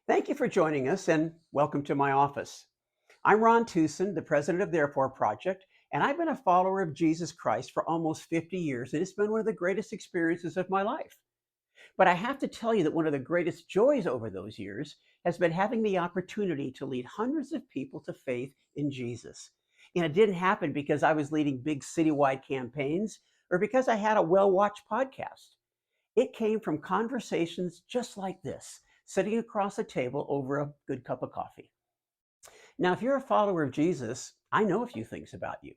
Thank you for joining us and welcome to my office. I'm Ron Tucson, the president of the Therefore Project, and I've been a follower of Jesus Christ for almost 50 years, and it's been one of the greatest experiences of my life. But I have to tell you that one of the greatest joys over those years has been having the opportunity to lead hundreds of people to faith in Jesus. And it didn't happen because I was leading big citywide campaigns or because I had a well watched podcast. It came from conversations just like this, sitting across a table over a good cup of coffee. Now, if you're a follower of Jesus, I know a few things about you.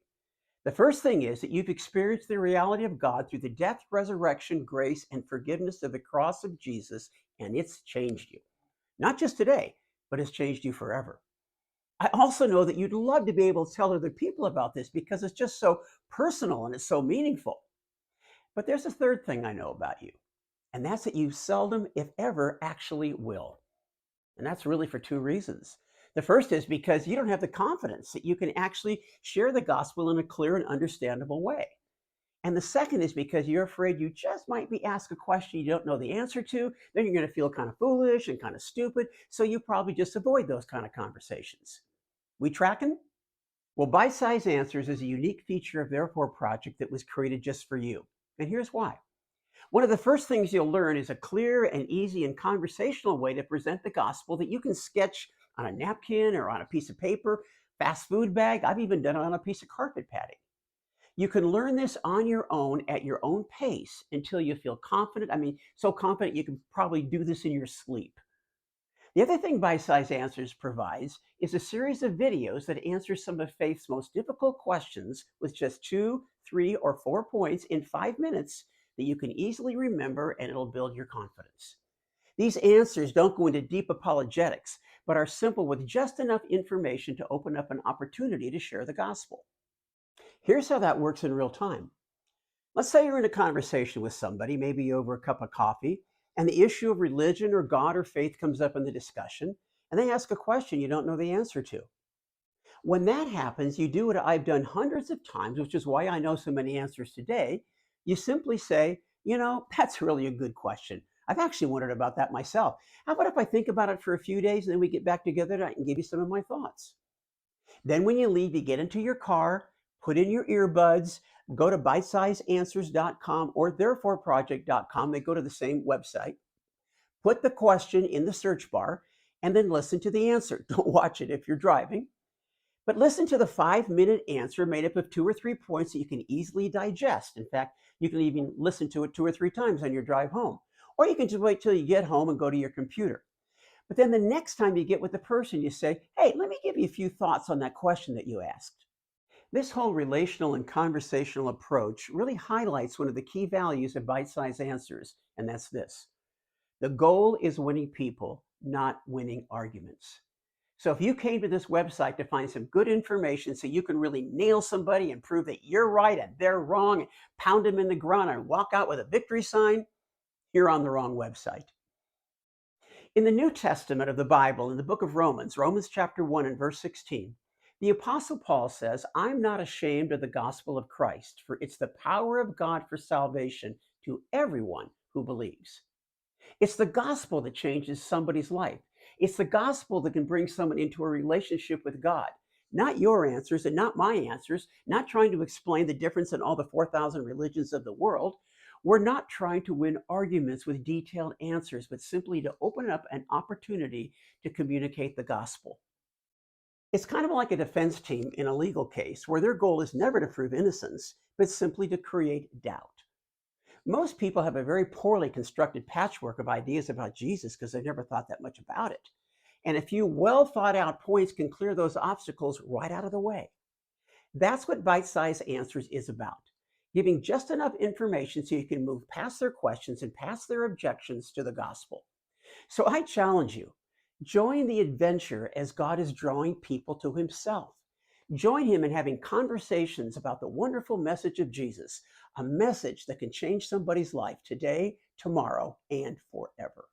The first thing is that you've experienced the reality of God through the death, resurrection, grace, and forgiveness of the cross of Jesus, and it's changed you. Not just today, but it's changed you forever. I also know that you'd love to be able to tell other people about this because it's just so personal and it's so meaningful. But there's a third thing I know about you, and that's that you seldom, if ever, actually will. And that's really for two reasons. The first is because you don't have the confidence that you can actually share the gospel in a clear and understandable way. And the second is because you're afraid you just might be asked a question you don't know the answer to, then you're going to feel kind of foolish and kind of stupid, so you probably just avoid those kind of conversations. We tracking? Well, Bite-Size Answers is a unique feature of Therefore Project that was created just for you. And here's why. One of the first things you'll learn is a clear and easy and conversational way to present the gospel that you can sketch on a napkin or on a piece of paper, fast food bag. I've even done it on a piece of carpet padding. You can learn this on your own at your own pace until you feel confident. I mean, so confident you can probably do this in your sleep. The other thing Bite Size Answers provides is a series of videos that answer some of faith's most difficult questions with just two, three, or 4 points in 5 minutes that you can easily remember, and it'll build your confidence. These answers don't go into deep apologetics, but are simple with just enough information to open up an opportunity to share the gospel. Here's how that works in real time. Let's say you're in a conversation with somebody, maybe over a cup of coffee, and the issue of religion or God or faith comes up in the discussion, and they ask a question you don't know the answer to. When that happens, you do what I've done hundreds of times, which is why I know so many answers today. You simply say, that's really a good question. I've actually wondered about that myself. How about if I think about it for a few days and then we get back together and I can give you some of my thoughts? Then when you leave, you get into your car, put in your earbuds, go to bitesizeanswers.com or thereforeproject.com. They go to the same website. Put the question in the search bar and then listen to the answer. Don't watch it if you're driving. But listen to the 5 minute answer made up of 2 or 3 points that you can easily digest. In fact, you can even listen to it 2 or 3 times on your drive home. Or you can just wait till you get home and go to your computer. But then the next time you get with the person, you say, hey, let me give you a few thoughts on that question that you asked. This whole relational and conversational approach really highlights one of the key values of bite-sized answers, and that's this. The goal is winning people, not winning arguments. So if you came to this website to find some good information so you can really nail somebody and prove that you're right and they're wrong and pound them in the ground and walk out with a victory sign, you're on the wrong website. In the New Testament of the Bible, in the book of Romans, Romans chapter 1 and verse 16, the Apostle Paul says, I'm not ashamed of the gospel of Christ, for it's the power of God for salvation to everyone who believes. It's the gospel that changes somebody's life. It's the gospel that can bring someone into a relationship with God. Not your answers and not my answers, not trying to explain the difference in all the 4,000 religions of the world. We're not trying to win arguments with detailed answers, but simply to open up an opportunity to communicate the gospel. It's kind of like a defense team in a legal case where their goal is never to prove innocence, but simply to create doubt. Most people have a very poorly constructed patchwork of ideas about Jesus because they never thought that much about it. And a few well thought out points can clear those obstacles right out of the way. That's what bite-sized answers is about. Giving just enough information so you can move past their questions and past their objections to the gospel. So I challenge you, join the adventure as God is drawing people to himself. Join him in having conversations about the wonderful message of Jesus, a message that can change somebody's life today, tomorrow, and forever.